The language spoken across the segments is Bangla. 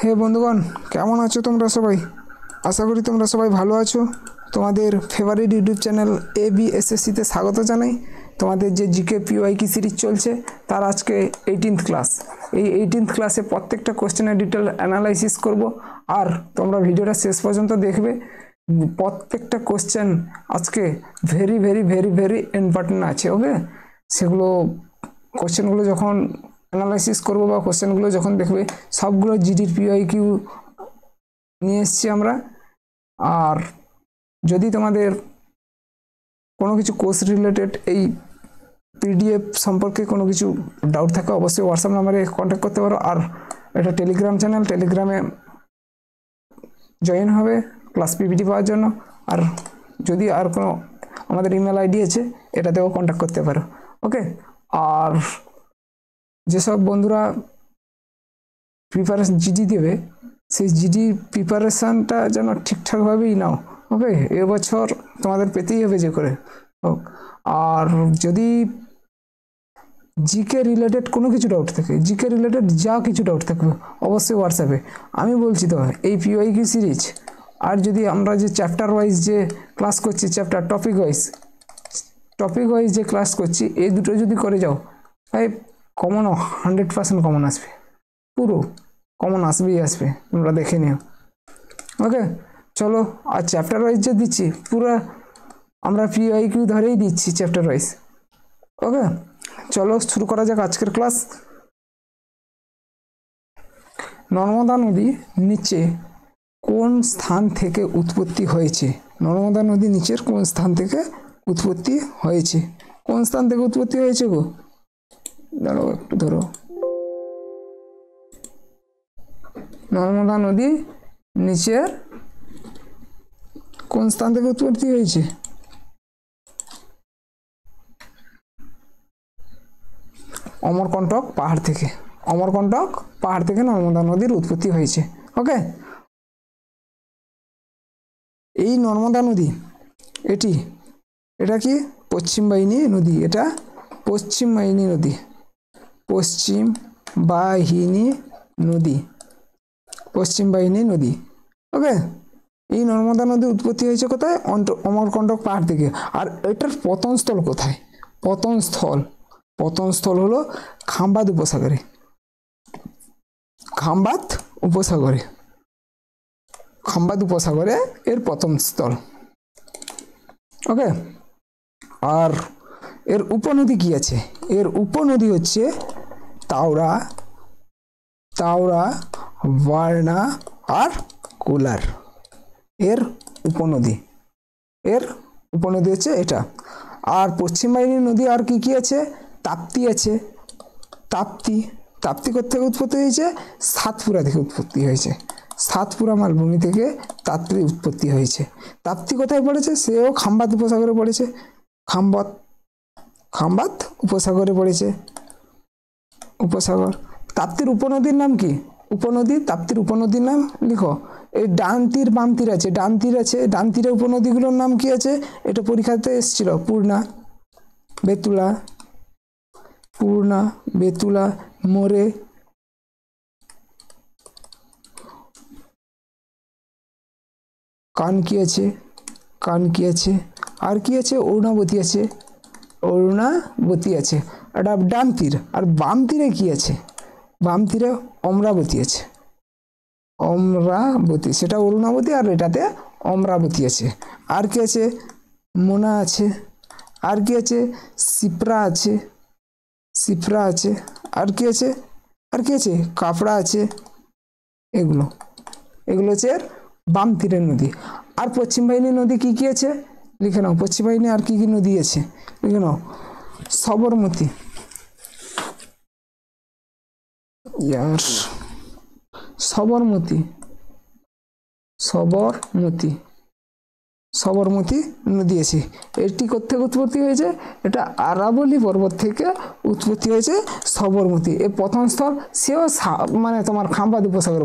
হে বন্ধুগণ, কেমন আছো তোমরা সবাই? আশা করি তোমরা সবাই ভালো আছো। তোমাদের ফেভারিট ইউটিউব চ্যানেল ABSSC-তে স্বাগত জানাই। তোমাদের যে জিকে পিওয়াইকি সিরিজ চলছে তার আজকে 18th ক্লাস। এই 18th ক্লাসে প্রত্যেকটা কোশ্চেনের ডিটেল অ্যানালাইসিস করব, আর তোমরা ভিডিওটা শেষ পর্যন্ত দেখবে। প্রত্যেকটা কোশ্চেন আজকে very very very very important আছে। ওকে, সেগুলো কোশ্চেনগুলো যখন অ্যানালাইসিস করবো বা কোশ্চেনগুলো যখন দেখবে, সবগুলো জিডির পিওয়াইকিউ নিয়ে এসছি আমরা। আর যদি তোমাদের কোনো কিছু কোর্স রিলেটেড এই পিডিএফ সম্পর্কে কোনো কিছু ডাউট থাকে, অবশ্যই হোয়াটসঅ্যাপ নাম্বারে কন্ট্যাক্ট করতে পারো। আর এটা টেলিগ্রাম চ্যানেল, টেলিগ্রামে জয়েন হবে ক্লাস পিপিটি পাওয়ার জন্য। আর যদি আর কোনো আমাদের ইমেল আইডি আছে, এটাতেও কন্ট্যাক্ট করতে পারো। ওকে, আর যেসব বন্ধুরা প্রিপারেশন জিডি দেবে, সেই জিডি প্রিপারেশানটা যেন ঠিকঠাকভাবেই নাও। ওকে, এবছর তোমাদের পেতেই হবে যে করে হোক। আর যদি জিকে রিলেটেড কোনো কিছু ডাউট থাকে, জিকে রিলেটেড যা কিছু ডাউট থাকবে, অবশ্যই হোয়াটসঅ্যাপে। আমি বলছি তো, এই পিওয়াইকিউ সিরিজ আর যদি আমরা যে চ্যাপ্টার ওয়াইজ যে ক্লাস করছি, চ্যাপ্টার টপিক ওয়াইজ যে ক্লাস করছি, এই দুটো যদি করে যাও, ভাই কমন 100% কমন আসবে, পুরো কমন আসবেই আসবে, তোমরা দেখে নিও। ওকে, চলো। আর চ্যাপ্টার ওয়াইজ যে দিচ্ছি, পুরো আমরা পিওয়াইকিউ ধরেই দিচ্ছি চ্যাপ্টার ওয়াইজ। ওকে, চলো শুরু করা যাক আজকের ক্লাস। নর্মদা নদী নিচে কোন স্থান থেকে উৎপত্তি হয়েছে? নর্মদা নদী নিচের কোন স্থান থেকে উৎপত্তি হয়েছে? কোন স্থান থেকে উৎপত্তি হয়েছে গো? দাঁড়াও একটু ধরো। নর্মদা নদী নিচের কোন স্থান থেকে উৎপত্তি হয়েছে? অমরকণ্টক পাহাড় থেকে। অমরকণ্টক পাহাড় থেকে নর্মদা নদীর উৎপত্তি হয়েছে। ওকে, এই নর্মদা নদী এটা কি পশ্চিম বাহিনী নদী? এটা পশ্চিম বাহিনী নদী, পশ্চিম বাহিনী নদী, পশ্চিম বাহিনী নদী। ওকে, এই নর্মদা নদী উৎপত্তি হয়েছে কোথায়? অমরকণ্টক পাহাড় থেকে। আর এটার পতনস্থল কোথায়? পতনস্থল হলো খাম্বাদ উপসাগরে। খাম্বাদ উপসাগরে এর পতনস্থল। ওকে, আর এর উপনদী কি আছে? এর উপনদী হচ্ছে তাওড়া, বার্না আর কোলার। এর উপনদী হচ্ছে এটা। আর পশ্চিম বাহিনীর নদী আর কি কি আছে? তাপ্তি আছে। তাপ্তি থেকে উৎপত্তি হয়েছে? সাতপুরা থেকে উৎপত্তি হয়েছে। সাতপুরা মালভূমি থেকে তাপ্তির উৎপত্তি হয়েছে। তাপ্তি কোথায় পড়েছে? সেও খাম্বাদ উপসাগরে পড়েছে। খাম্বাদ উপসাগরে পড়েছে। উপসাগর। তাপ্তির উপনদীর নাম কি? তাপ্তির উপনদীর নাম লিখো। এই ডান তীর বাম তীর আছে, ডান তীরে উপনদীগুলোর নাম কি আছে? এটা পরীক্ষাতে এসেছিল। পূর্ণা, বেতুলা, মোরে, কানকি আছে, আর কি আছে? অরুণাবতী আছে। এটা ডান তীর। আর বাম তীরে কি আছে? বাম তীরে অমরাবতী আছে। সেটা অরুণাবতী, আর এটাতে অমরাবতী আছে। আর কি আছে? মোনা আছে। আর কি আছে? সিপ্রা আছে। আর কি আছে? কাপড়া আছে। এগুলো হচ্ছে বাম তীরের নদী। আর পশ্চিম বাহিনী নদী কি কি আছে লিখে নাও। পশ্চিম বাহিনী আর কি কি নদী আছে লিখে নাও। সবরমতী, সবরমতী নদী আছে। এটি কোথেকে উৎপত্তি হয়েছে? এটা আরাবলি পর্বত থেকে উৎপত্তি হয়েছে সবরমতী। এর প্রথমস্থল সেও মানে তোমার খাম্বাদ উপসাগরে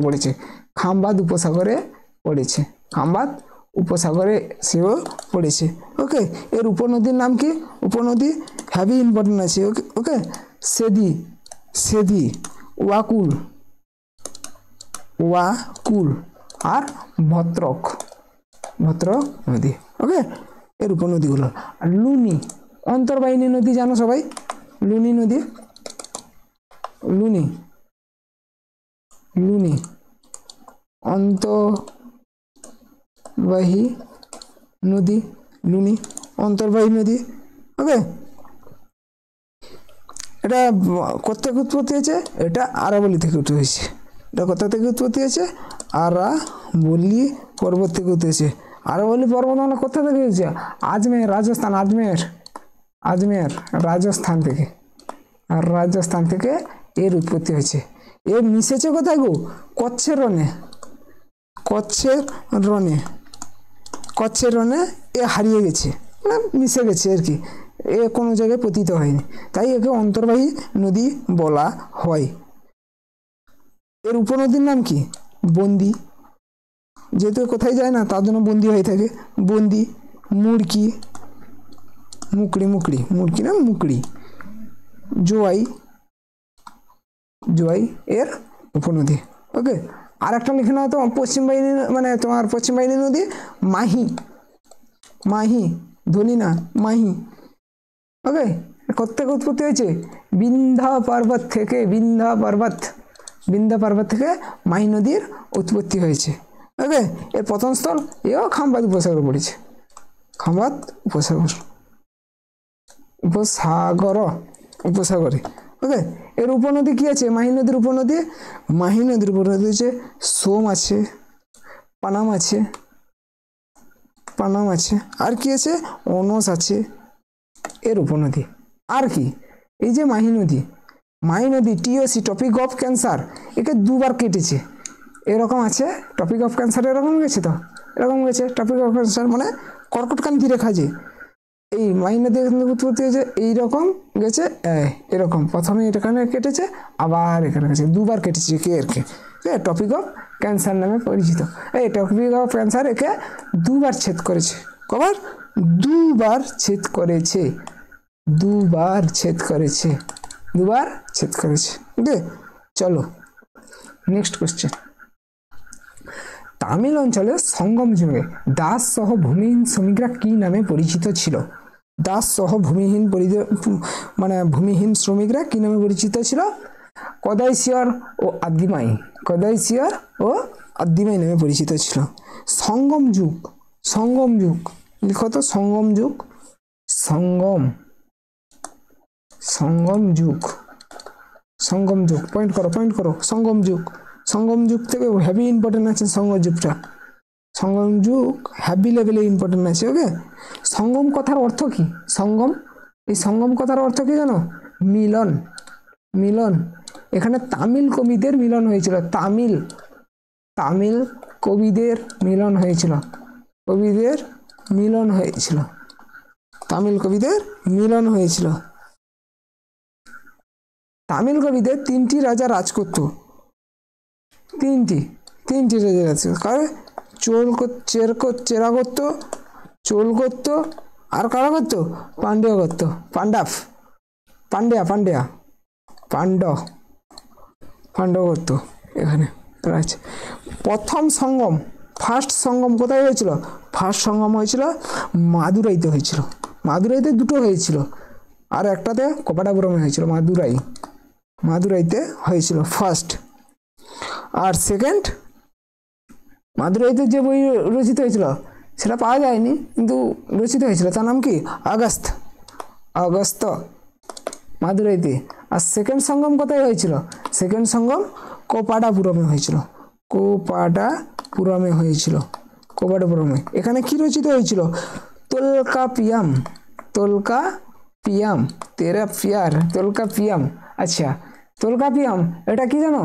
পড়েছে। ওকে, এর উপনদীর নাম কি? উপনদী হ্যাভি ইম্পর্টেন্ট আছে। ওকে, সেদি, ওয়াকুল, ওয়াকুল আর ভদ্রক, ভদ্রক নদী। ওকে, এর উপনদীগুলো। আর লুনি, অন্তর্বাহিনী নদী জানো সবাই, লুনি নদী, লুনি, লুনি অন্তর্বাহী নদী, লুনি অন্তর্বাহী নদী। ওকে, এটা কোথা থেকে উৎপত্তি হয়েছে? এটা আরাবলি থেকে উঠে হয়েছে। এটা কোথা থেকে উৎপত্তি হয়েছে? আরাবলি পর্বত থেকে উঠে হয়েছে। আরাবলি পর্বত মানে কোথা থেকে হয়েছে? আজমের, রাজস্থান, আজমের, আজমের রাজস্থান থেকে, আর রাজস্থান থেকে এর উৎপত্তি হয়েছে। এ মিশেছে কোথায় গো? কচ্ছের রণে, কচ্ছের রণে, কচ্ছের রণে এ হারিয়ে গেছে, মানে মিশে গেছে আর কি, এ কোনো জায়গায় পতিত হয়নি, তাই একে অন্তর্বাহী নদী বলা হয়। এর উপনদীর নাম কি? বন্দি, যেহেতু কোথায় যায় না তার জন্য বন্দি হয়ে থাকে। বন্দি, মুড়কি, মুকড়ি, মুকড়ি, মুড়কি না মুকড়ি, জোয়াই, জোয়াই এর উপনদী। ওকে, আর একটা লিখে নাও তো পশ্চিম বাহিনী, মানে তোমার পশ্চিম বাহিনী নদী মাহি, মাহি, ধনি না, মাহি। ওকে, কোথেকে উৎপত্তি হয়েছে? বিন্ধ্যা পর্বত থেকে, বিন্ধ্যা পর্বত, বিন্ধ্যা পর্বত থেকে মাহি নদীর উৎপত্তি হয়েছে। ওকে, এর প্রথম স্থল এও খাম্বাদ উপসাগর পড়েছে, খাম্বাদ উপসাগর, উপসাগর, উপসাগরে। ওকে, এর উপনদী কি আছে? মাহি নদীর উপনদী, মাহি নদীর উপনদী হচ্ছে সোম আছে, পানাম আছে, পানাম আছে, আর কি আছে? অনস আছে এর উপনদী। আর কি? এই যে মাহি নদী, মাহি নদী টিওসি, টপিক অফ ক্যান্সার, একে দুবার কেটেছে। এরকম আছে টপিক অফ ক্যান্সার, এরকম গেছে তো, এরকম গেছে টপিক অফ ক্যান্সার, মানে কর্কটকান্তি রেখা যে এই মাহি নদী উৎপত্তি হয়েছে, এইরকম গেছে, এরকম প্রথমে এখানে কেটেছে, আবার এখানে গেছে, দুবার কেটেছে কে এরকে, টপিক অফ ক্যান্সার নামে পরিচিত। এই টপিক অফ ক্যান্সার একে দুবার ছেদ করেছে। কবার? দুবার ছেদ করেছে, দুবার ছেদ করেছে, দুবার ছেদ করেছে। ওকে, চলো নেক্সট কোশ্চেন। তামিল অঞ্চলে সঙ্গম যুগে দাস সহ ভূমিহীন শ্রমিকরা কি নামে পরিচিত ছিল? দাস সহ ভূমিহীন মানে ভূমিহীন শ্রমিকরা কি নামে পরিচিত ছিল? কদাইশিয়র ও আদিমাই, কদাইশিয়র ও আদিমাই নামে পরিচিত ছিল। সঙ্গম যুগ, সঙ্গম যুগ লিখো তো, সঙ্গম যুগ, সঙ্গম, সঙ্গম যুগ, সঙ্গম যুগ, পয়েন্ট করো, পয়েন্ট করো, সঙ্গম যুগ, সঙ্গম যুগ থেকে হেভি ইম্পর্টেন্ট আছে সঙ্গম যুগটা, সঙ্গম যুগ হেভি লেভেলে ইম্পর্টেন্ট আছে। ওকে, সঙ্গম কথার অর্থ কি? সঙ্গম, এই সঙ্গম কথার অর্থ কি জানো? মিলন, মিলন। এখানে তামিল কবিদের মিলন হয়েছিল, তামিল, তামিল কবিদের মিলন হয়েছিল, কবিদের মিলন হয়েছিল, তামিল কবিদের মিলন হয়েছিল। তামিল কবিদের তিনটি রাজা রাজ করত, তিনটি, তিনটি রাজা রাজ করত। কারণ চেরা করতো, চোল করতো, আর কারা করতো? পাণ্ড্য করতো, পাণ্ডব, পান্ডিয়া, পান্ডিয়া, পাণ্ডব, পাণ্ডব করতো। এখানে আছে প্রথম সঙ্গম, ফার্স্ট সঙ্গম কোথায় হয়েছিল? ফার্স্ট সঙ্গম হয়েছিল মাদুরাইতে হয়েছিল, মাদুরাইতে দুটো হয়েছিল, আর একটাতে কপাটাপুরমে হয়েছিল, মাদুরাই, মাদুরাইতে হয়েছিল ফার্স্ট। আর সেকেন্ড মাদুরাইতে যে বই রচিত হয়েছিল সেটা পাওয়া যায়নি, কিন্তু রচিত হয়েছিল, তার নাম কি? আগস্ত, আগস্ত, মাদুরাইতে। আর সেকেন্ড সঙ্গম কোথায় হয়েছিল? সেকেন্ড সঙ্গম কোপাটাপুরমে হয়েছিল, কোপাটাপুরমে হয়েছিল, কোপাটাপুরমে। এখানে কি রচিত হয়েছিল? তোলকাপিয়াম, তোলকাপিয়াম, তেরা পিয়ার, তোলকাপিয়াম। আচ্ছা, তোলকাপিয়াম এটা কি জানো?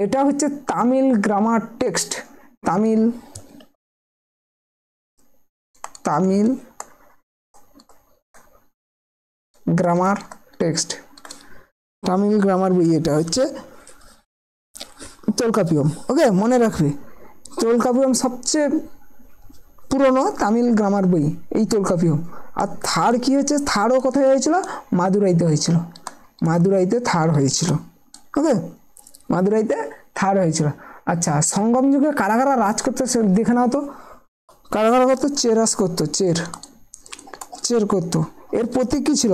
এটা হচ্ছে Tamil grammar text, Tamil, Tamil grammar text, Tamil grammar বই, এটা হচ্ছে তোলকাপিয়াম। ওকে, মনে রাখবে তোলকাপিয়াম সবচেয়ে পুরনো তামিল গ্রামার বই, এই তোলকাপিয়াম। আর থার কি হচ্ছে? থারও কোথায় হয়েছিল? মাদুরাইতে হয়েছিল, মাদুরাইতে থার হয়েছিল। ওকে, মাদুরাইতে থার হয়েছিল। আচ্ছা, সঙ্গম যুগে কারা কারা রাজ করতো দেখে নাও তো। কারা কারা করতো? চেরাস করতো, চের করতো। এর প্রতীক কি ছিল?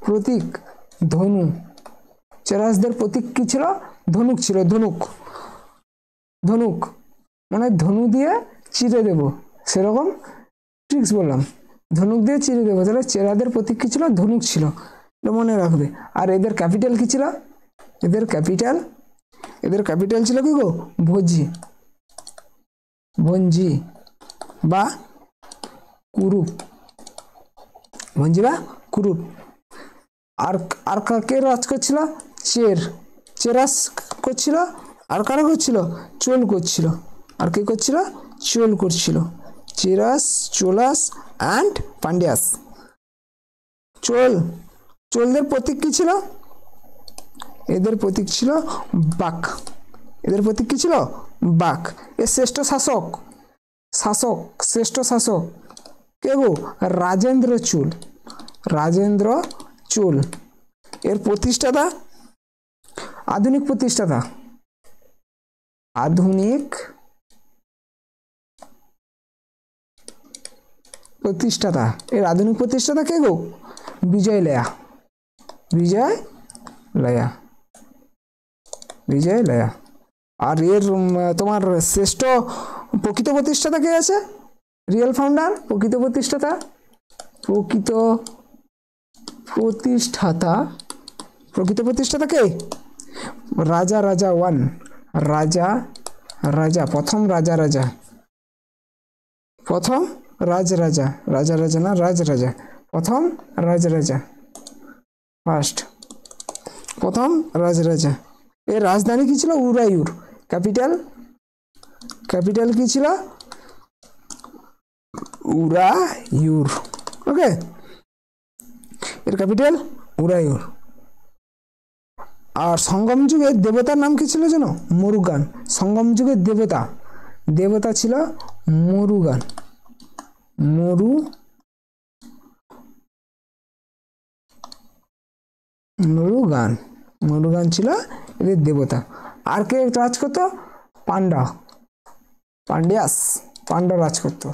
প্রতীক ধনু। চেরাসদের প্রতীক কি ছিল? ধনুক ছিল, ধনুক মানে ধনু দিয়ে চিরে দেব, সেরকম ট্রিক্স বললাম, ধনুক দিয়ে চিরে দেবো। তাহলে চেরাদের প্রতীক কি ছিল? ধনুক ছিল, এটা মনে রাখবে। আর এদের ক্যাপিটাল কি ছিল? এদের ক্যাপিটাল ছিল কি গো? ভঞ্জি বা কুরুপ। আর কাকে রাজ করছিল? চেরাস করছিল। আর কারা করছিল? চোল করছিল। আর কে করছিল? চোল করছিল। Cheras, Cholas and Pandya's. চোলদের প্রতীক কি ছিল? এদের প্রতীক ছিল বাঘ। এদের প্রতীক কি ছিল? বাঘ। এর শ্রেষ্ঠ শাসক কে গো? রাজেন্দ্র চোল। এর প্রতিষ্ঠাতা, আধুনিক প্রতিষ্ঠাতা এর আধুনিক প্রতিষ্ঠাতা কে গো? বিজয় লয়া। আর এর তোমার শ্রেষ্ঠ প্রকৃত প্রতিষ্ঠাতা কে আছে? রিয়েল ফাউন্ডার, প্রকৃত প্রতিষ্ঠাতা কে? রাজা ওয়ান। প্রথম রাজা প্রথম রাজরাজা। এর রাজধানী কি ছিল? উরায়ুর। ক্যাপিটাল কি ছিল? উরায়ুর। ওকে, এর ক্যাপিটাল উরায়ুর। আর সঙ্গম যুগের দেবতার নাম কি ছিল জানো? মুরুগান। সঙ্গম যুগের দেবতা ছিল মুরুগান। মুরুগান ছিল এদের দেবতা। আর কে রাজ করতো? পান্ডা রাজ করতো।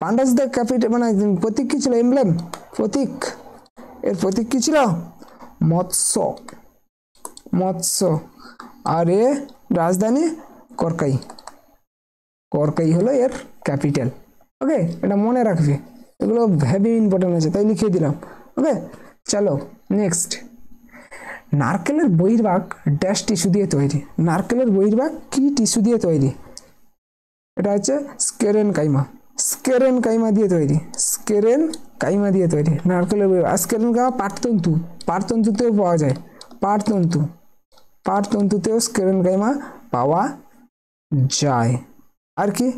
পান্ডাসদের ক্যাপিটাল মানে প্রতীক কি ছিল? এমব্লেম, প্রতীক। এর প্রতীক কি ছিল? মৎস্য। আর এ রাজধানী করকাই হলো এর ক্যাপিটাল। ওকে, এটা মনে রাখবে, এগুলো হেভি ইম্পর্টেন্ট আছে, তাই লিখিয়ে দিলাম। ওকে, চলো নেক্সট। নারকেলের বহির্ভাগ ড্যাশ টিস্যু দিয়ে তৈরি। নারকেলের বহির্ভাগ কি টিস্যু দিয়ে তৈরি? এটা হচ্ছে স্কেরেন কাইমা দিয়ে তৈরি। নারকেলের বহির্ভাগ স্কেরেন কাইমা পাটতন্তুতেও পাওয়া যায়। পাটতন্তুতেও স্কেরেন কাইমা পাওয়া যায়। আর কি?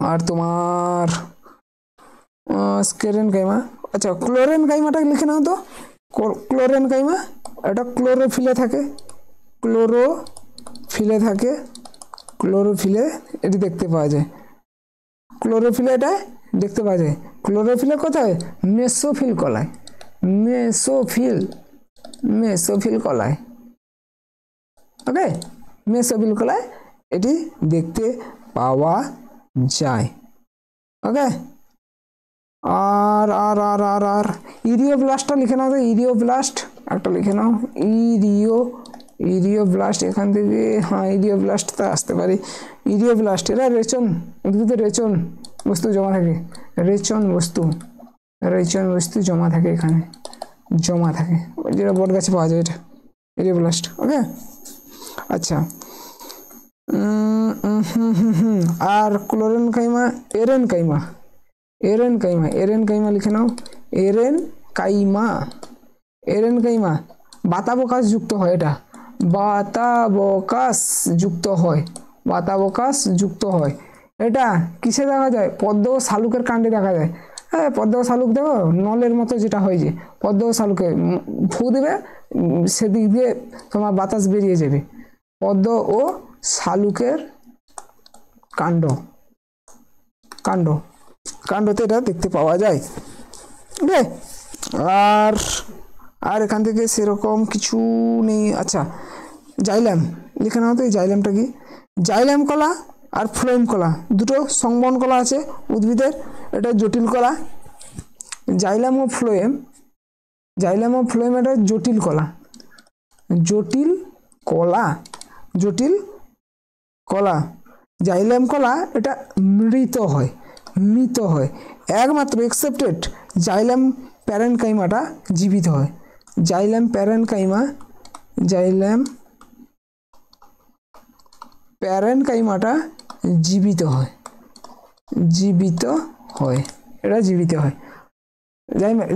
আর তোমার স্কেরেন কাইমা। আচ্ছা, ক্লোরেন কাইমাটা লিখে নাও তো। ক্লোরেন কাইমা এটা ক্লোরোফিলে থাকে। ক্লোরোফিলে এটি দেখতে পাওয়া যায়। ক্লোরোফিলে কোথায়? মেসোফিল কলায়। ওকে, মেসোফিল কলায় এটি দেখতে পাওয়া যায়। ওকে, আর ইরিওব্লাস্টটা লিখে নাও তো। ইরিওব্লাস্ট একটা লিখে নাও। ইরিওব্লাস্ট এখান থেকে, হ্যাঁ ইরিওব্লাস্টটা আসতে পারে। ইরিওব্লাস্ট এরা উদ্ভিদের রেচন বস্তু জমা থাকে। রেচন বস্তু জমা থাকে এখানে, যেটা বট গাছে পাওয়া যায়, এটা ইরিওব্লাস্ট। ওকে, আচ্ছা। আর ক্লোরেন কাইমা, এরেন কাইমা লিখে নাও। এরেন কাইমা বাতাবকাশ যুক্ত হয়। এটা বাতাবকাশ যুক্ত হয়। এটা কিসে দেখা যায়? পদ্ম ও শালুকের কাণ্ডে দেখা যায়। হ্যাঁ, পদ্ম ও শালুক দেখো নলের মতো যেটা হয়েছে, পদ্ম ও শালুকে ফু দেবে, সেদিক দিয়ে তোমার বাতাস বেরিয়ে যাবে। পদ্ম ও শালুকের কাণ্ডতে এটা দেখতে পাওয়া যায়। ওকে, আর এখান থেকে সেরকম কিছু নেই। আচ্ছা, জাইলাম লিখে নাও তো। এই জাইলামটা কি? জাইলাম কলা আর ফ্লোয়েম কলা দুটো সংবহন কলা আছে উদ্ভিদের, এটা জটিল কলা। জাইলাম ও ফ্লোয়েম, জাইলাম ও ফ্লোয়েম এটা জটিল কলা, জটিল কলা, জটিল কলা। জাইলাম কলা এটা মৃত হয়, মৃত হয়। একমাত্র এক্সেপ্টেড জাইলাম প্যারেনকাইমাটা জীবিত হয়। জাইলাম প্যারেনকাইমা, জাইলাম প্যারেনকাইমাটা জীবিত হয়, জীবিত হয়, এটা জীবিত হয়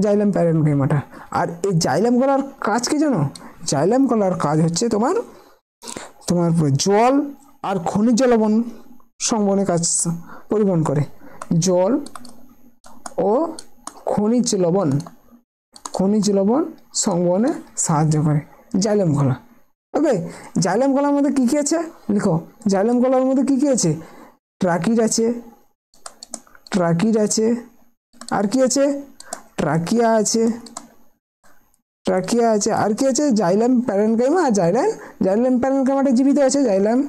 জাইলাম প্যারেনকাইমাটা। আর এই জাইলাম কলার কাজ কি জানো? জাইলাম কলার কাজ হচ্ছে তোমার তোমার জল আর খনিজ লবণ সংবহনের কাজ পরিবহন করে। জল ও খনিজ লবণ, খনিজ লবণ সংবহনে সাহায্য করে জাইলাম কলা। ওকে, জাইলাম কলার মধ্যে কী কী আছে লিখো। জাইলাম কলার মধ্যে কী কী আছে? ট্রাকিড আছে, ট্রাকিড আছে, আর কি আছে? ট্রাকিয়া আছে, ট্রাকিয়া আছে, আর কি আছে? জাইলাম প্যারেনকাইমা। আর জাইলাম প্যারেনকাইমাটা জীবিত আছে, জাইলাম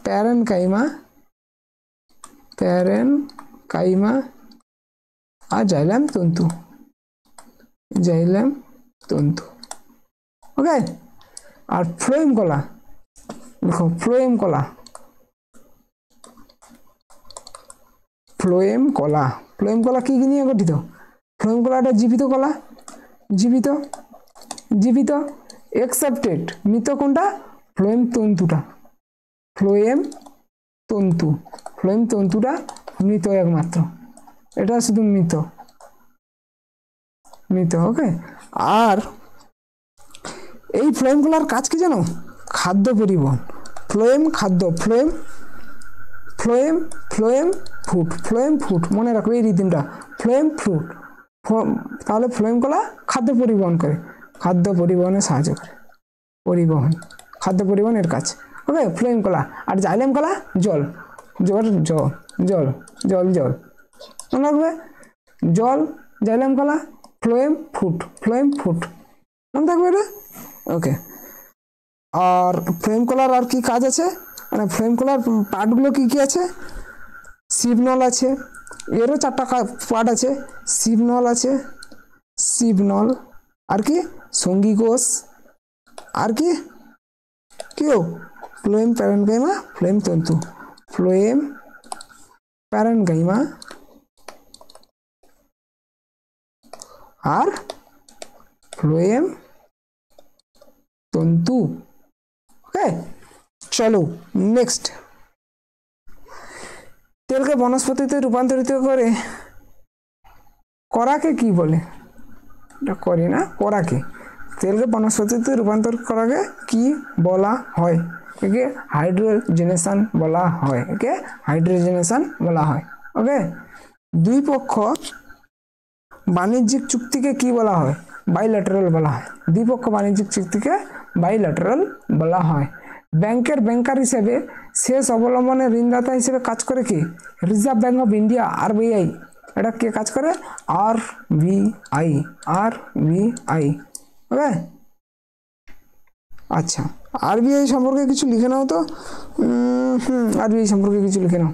প্যারেনকাইমা, প্যারেনকাইমা আর জাইলাম তন্তু, জাইলাম তন্তু। ওকে, আর ফ্লোয়েম কলা দেখো, ফ্লোয়েম কলা, ফ্লোয়েম কলা, ফ্লোয়েম কলা কি নিয়ে গঠিত? ফ্লোয়েম কলাটা জীবিত কলা, জীবিত, জীবিত এক্সেপ্টেড। মৃত কোনটা? ফ্লোয়েম তন্তুটা, ফ্লোয়েম তন্তু, ফ্লোয়েম তন্তুটা মৃত একমাত্র, এটা শুধু মৃত, মৃত। ওকে, আর এই ফ্লোয়েম কলার কাজ কি জানো? খাদ্য পরিবহন। ফ্লোয়েম খাদ্য, phloem, phloem, phloem food, phloem food, মনে রাখো এই রিদিমটা, ফ্লোয়েম ফ্রুট। তাহলে ফ্লোয়েম কলা খাদ্য পরিবহন করে, খাদ্য পরিবহনে সাহায্য করে, পরিবহন, খাদ্য পরিবহনের কাজ। ওকে, ফ্লোয়েম কলা। আর জাইলাম কলা জল, জল, জল, জল, জল, জল, মনে রাখবে, জল, জাইলাম কলা, ফ্লোয়েম ফুড, ফ্লোয়েম ফুড, মনে থাকবে এটা। ওকে, আর ফ্লোয়েম কলার আর কি কাজ আছে? মানে ফ্লোয়েম কলার পার্টগুলো কি কি আছে? সিবনল আছে, এরও 4টা পার্ট আছে। সিবনল আছে, সিবনল, আর কি সঙ্গী কোষ, আর কি কেউ ফ্লোয়েম প্যারেনকাইমা, ফ্লোয়েম তন্তু, ফ্লোয়েম প্যারেনকাইমা আর ফ্লোয়েম তন্তু। ওকে, চলো নেক্সট। তেলকে বনস্পতিতে রূপান্তরিত করে করাকে কি বলে? এটা করি না, করাকে। তেলকে বনস্পতিতে রূপান্তর করাকে কি বলা হয়? একে হাইড্রোজেনেশন বলা হয়, একে হাইড্রোজেনেশন বলা হয়। ওকে, দুই পক্ষ বাণিজ্যিক চুক্তিকে কি বলা হয়? বাইল্যাটারাল বলা হয়। দ্বিপক্ষ বাণিজ্যিক চুক্তিকে বাইল্যাটারাল বলা হয়। ব্যাংকের ব্যাংকার হিসেবে শেষ অবলম্বনে ঋণদাতা হিসেবে কাজ করে কি? Reserve bank of India, RBI. এটা কে কাজ করে? RBI, RBI. ওকে, আচ্ছা, আরবিআই সম্পর্কে কিছু লিখে নাও তো। আরবিআই সম্পর্কে কিছু লিখে নাও।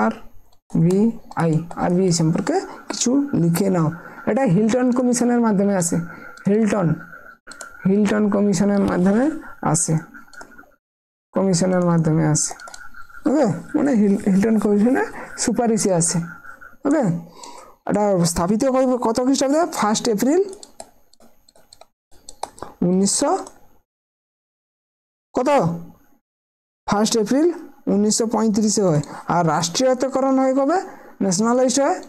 আরবিআই, আরবিআই সম্পর্কে কিছু লিখে নাও। এটা হিল্টন কমিশনের মাধ্যমে আসে, হিল্টন, হিল্টন কমিশনের মাধ্যমে আসে, কমিশনের মাধ্যমে আসে। ওকে, মানে হিল্টন কমিশনের সুপারিশে আসে। ওকে, এটা স্থাপিত কত খ্রিস্টাব্দে? 1 এপ্রিল 1900 কত? 1 এপ্রিল 1935 হয়। আর রাষ্ট্রীয়তাকরণ হয় কবে? ন্যাশনালাইজড হয়,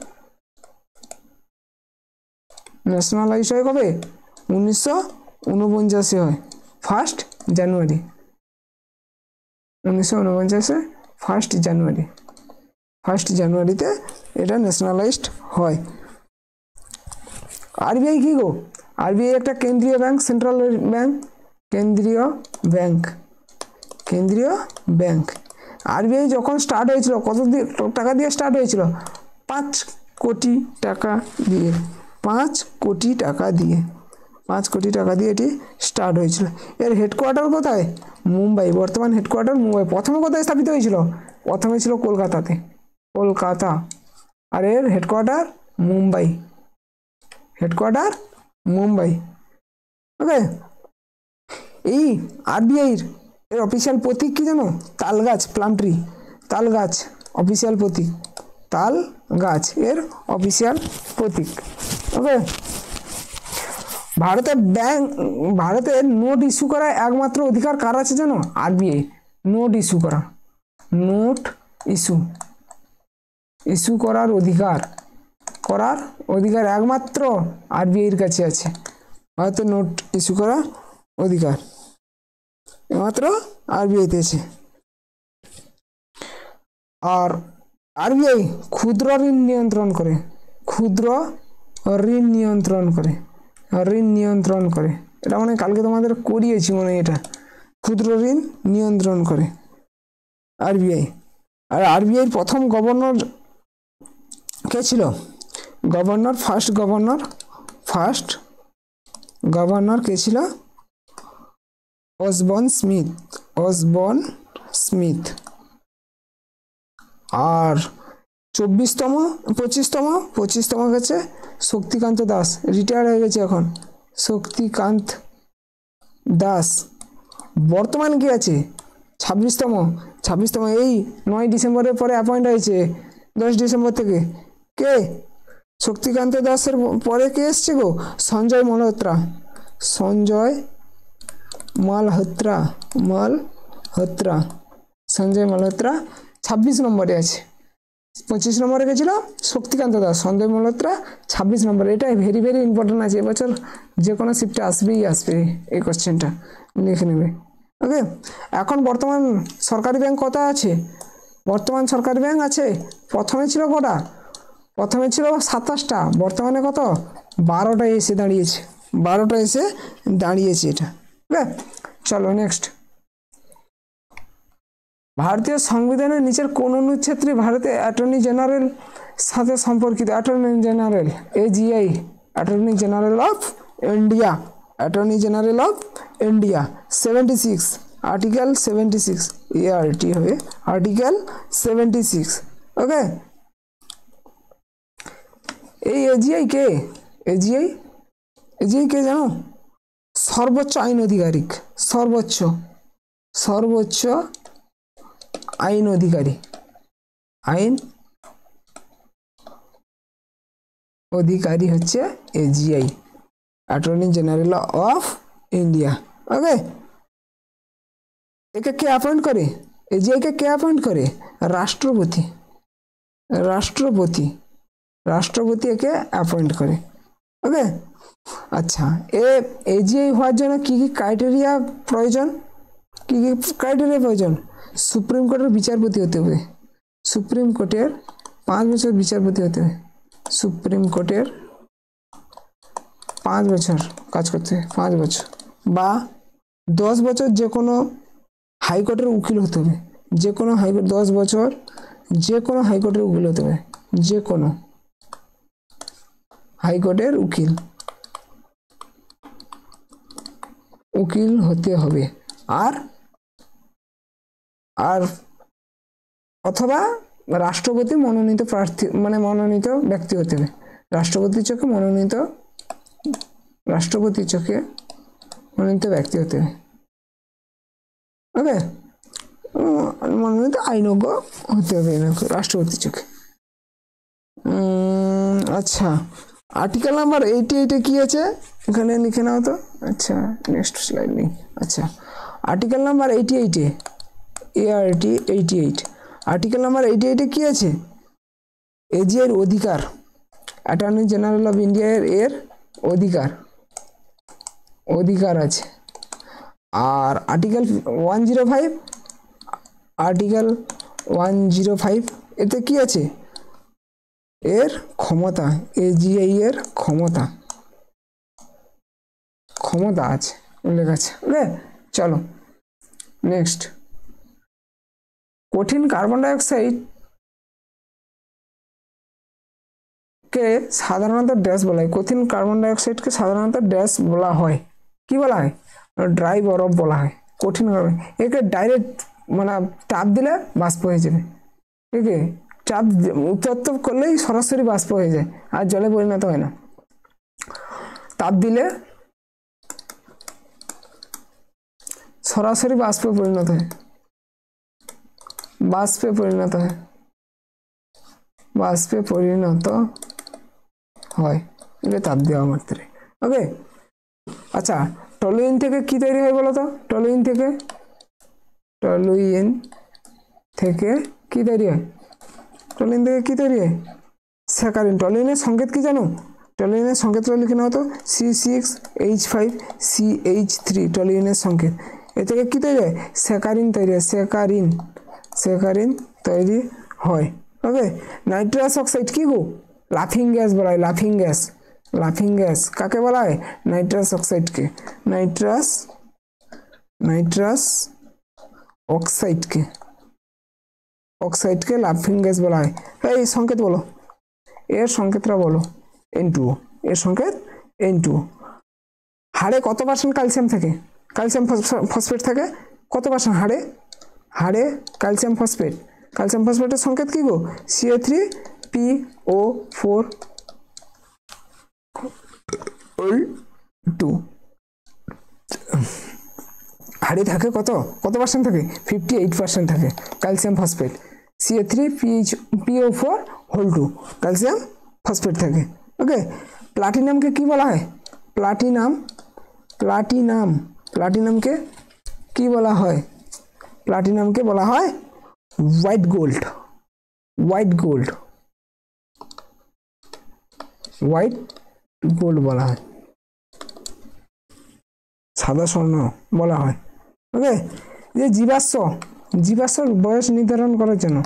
ন্যাশনালাইজড হয় কবে? 1949 হয়, 1 জানুয়ারি 1949, 1 জানুয়ারি, 1 জানুয়ারিতে এটা ন্যাশনালাইজড হয়। আরবিআই কি গো? আরবিআই একটা কেন্দ্রীয় ব্যাংক, সেন্ট্রাল ব্যাংক, কেন্দ্রীয় ব্যাংক, কেন্দ্রীয় ব্যাংক। আরবিআই যখন স্টার্ট হয়েছিল কত টাকা দিয়ে স্টার্ট হয়েছিল? 5 কোটি টাকা দিয়ে, 5 কোটি টাকা দিয়ে, 5 কোটি টাকা দিয়ে এটি স্টার্ট হয়েছিল। এর হেডকোয়ার্টার কোথায়? মুম্বাই। বর্তমান হেডকোয়ার্টার মুম্বাই। প্রথমে কোথায় স্থাপিত হয়েছিল? প্রথমে ছিল কলকাতাতে, কলকাতা। আর এর হেডকোয়ার্টার মুম্বাই, হেডকোয়ার্টার মুম্বাই। ওকে, এই আরবিআইয়ের এর অফিসিয়াল প্রতীক কি জানো? তাল গাছ, প্লাম ট্রি, তাল গাছ অফিসিয়াল প্রতীক, তাল গাছ এর অফিসিয়াল প্রতীক। ওকে, ভারতের নোট ইস্যু করা একমাত্র অধিকার কার আছে জানো? আরবিআই। নোট ইস্যু করা, নোট ইস্যু করার অধিকার একমাত্র আরবিআইয়ের কাছে আছে। ভারতের নোট ইস্যু করার অধিকার একমাত্র আরবিআইতে আছে। আর আরবিআই ক্ষুদ্র ঋণ নিয়ন্ত্রণ করে, ক্ষুদ্র ঋণ নিয়ন্ত্রণ করে। এটা মানে কালকে তোমাদের করিয়েছি মনে হয়, এটা ক্ষুদ্র ঋণ নিয়ন্ত্রণ করে আরবিআই। আর আরবিআইয়ের প্রথম গভর্নর কে ছিল? ফার্স্ট গভর্নর কে ছিল? Osborne Smith. আর 25তম গেছে শক্তিকান্ত দাস, রিটায়ার্ড হয়ে গেছে এখন, শক্তিকান্ত দাস। বর্তমান কি আছে? 26তম এই 9 ডিসেম্বরের পরে অ্যাপয়েন্ট হয়েছে, 10 ডিসেম্বর থেকে। কে? শক্তিকান্ত দাসের পরে কে এসছে গো? সঞ্জয় মালহোত্রা। 26 নম্বরে আছে। 25 নম্বরে গেছিল শক্তিকান্ত দাস, সঞ্জয় মালহোত্রা 26 নম্বরে। এটা ভেরি ভেরি ইম্পর্টেন্ট আছে, এবছর যে কোনো শিফটে আসবে এই কোশ্চেনটা, লিখে নেবে। ওকে, এখন বর্তমান সরকারি ব্যাংক কত আছে? বর্তমান সরকারি ব্যাংক আছে, প্রথমে ছিল কটা? প্রথমে ছিল 27টা, বর্তমানে কত? 12টায় এসে দাঁড়িয়েছে এটা। ওকে, চলো নেক্সট। ভারতীয় সংবিধানের নিচের কোন অনুচ্ছেদটি ভারতের অ্যাটর্নি জেনারেল সাথে সম্পর্কিত? Attorney general, AGI, attorney general of India. 76, article 76, ART হবে আর্টিকেল 76। ওকে, এই AGI কে? AGI কে জানো? সর্বোচ্চ আইন আধিকারিক, সর্বোচ্চ আইন অধিকারী হচ্ছে AGI, attorney general of India. Okay, একে কে অ্যাপয়েন্ট করে? AGI কে কে অ্যাপয়েন্ট করে? রাষ্ট্রপতি একে অ্যাপয়েন্ট করে। ওকে, আচ্ছা, AGI হওয়ার জন্য কি কি ক্রাইটেরিয়া প্রয়োজন? সুপ্রিম কোর্টের বিচারপতি হতে হবে, সুপ্রিম কোর্টের 5 বছর বিচারপতি হতে হবে, সুপ্রিম কোর্টের 5 বছর কাজ করতে হবে, 5 বছর, বা 10 বছর যে কোনো হাইকোর্টের উকিল হতে হবে, যে কোনো হাইকোর্ট 10 বছর যে কোনো হাইকোর্টের উকিল হতে হবে, যে কোনো হাইকোর্টের উকিল হতে হবে। আর অথবা রাষ্ট্রপতি মনোনীত প্রার্থী, মানে মনোনীত ব্যক্তি হতে হবে, রাষ্ট্রপতির চোখে মনোনীত ব্যক্তি হতে হবে। ওকে, মনোনীত আইনজ্ঞ হতে হবে রাষ্ট্রপতির চোখে। আচ্ছা, আর্টিকেল নাম্বার 88 কি আছে এখানে লিখে নাও তো। আচ্ছা, নেক্সট স্লাইড নেই। আচ্ছা, article number 88, ART 88, article number 88 কি আছে? AGI এর অধিকার, অ্যাটর্নি জেনারেল অফ ইন্ডিয়া এর অধিকার আছে। আর আর্টিকেল 105 এতে কি আছে? এর ক্ষমতা, AGI এর ক্ষমতা আছে, উল্লেখ আছে। ওকে, চলো নেক্সট। কঠিন কার্বন ডাইঅক্সাইড কে সাধারণত ড্যাশ বলা হয়, কঠিন কার্বন ডাইঅক্সাইডকে সাধারণত ড্যাশ বলা হয়, কি বলা হয়, ড্রাই বরফ বলা হয়। কঠিন কার্বন একে ডাইরেক্ট মানে চাপ দিলে বাষ্প হয়ে যাবে, ঠিক আছে, চাপ উত্তপ্ত করলেই সরাসরি বাষ্প হয়ে যায়, আর জলে পরিণত হয় না। তাপ দিলে সরাসরি বাষ্পে পরিণত হয়, বাষ্পে পরিণত হয়, বাষ্পে পরিণত হয় এটা তাপ দেওয়া মাত্রে। ওকে, আচ্ছা টলুইন থেকে কি তৈরি হয় বলো তো? টলুইন থেকে, টলুইন থেকে কি তৈরি হয়? টলুইন থেকে কি তৈরি হয়? স্যাকারিন। টলুইনের সংকেত কি জানো? টলুইনের সংকেতটা লিখে নাও তো, C6H5CH3 টলুইনের সংকেত। এ থেকে কি তৈরি হয়? স্যাকারিন তৈরি হয়, স্যাকারিন, স্যাকারিন তৈরি হয়। ওকে, নাইট্রাস অক্সাইড কি গো? লাফিং গ্যাস বলা হয়, লাফিং গ্যাস, লাফিং গ্যাস কাকে বলা হয়? নাইট্রাস অক্সাইডকে, নাইট্রাস, নাইট্রাস অক্সাইডকে, অক্সাইডকে লাফিং গ্যাস বলা হয়। এই সংকেত বলো, এর সংকেতটা বলো। N2O, এর সংকেত N2O। হাড়ে কত পার্সেন্ট ক্যালসিয়াম থাকে? ক্যালসিয়াম ফসফেট থাকে কত পার্সেন্ট হাড়ে? হাড়ে ক্যালসিয়াম ফসফেট, ক্যালসিয়াম ফসফেটের সংকেত কি গো? Ca3PO4 হাড়ে থাকে কত কত পার্সেন্ট থাকে? 58% থাকে calcium phosphate. Ca3PO4 calcium phosphate থাকে। ওকে, প্লাটিনামকে কি বলা হয়? প্লাটিনাম, প্লাটিনাম, প্লাটিনামকে কি বলা হয়? প্লাটিনামকে বলা হয় white gold, white gold, white gold বলা হয়, সাদা স্বর্ণ বলা হয়। ওকে, যে জীবাশ্ম, জীবাশ্মর বয়স নির্ধারণ করার জন্য,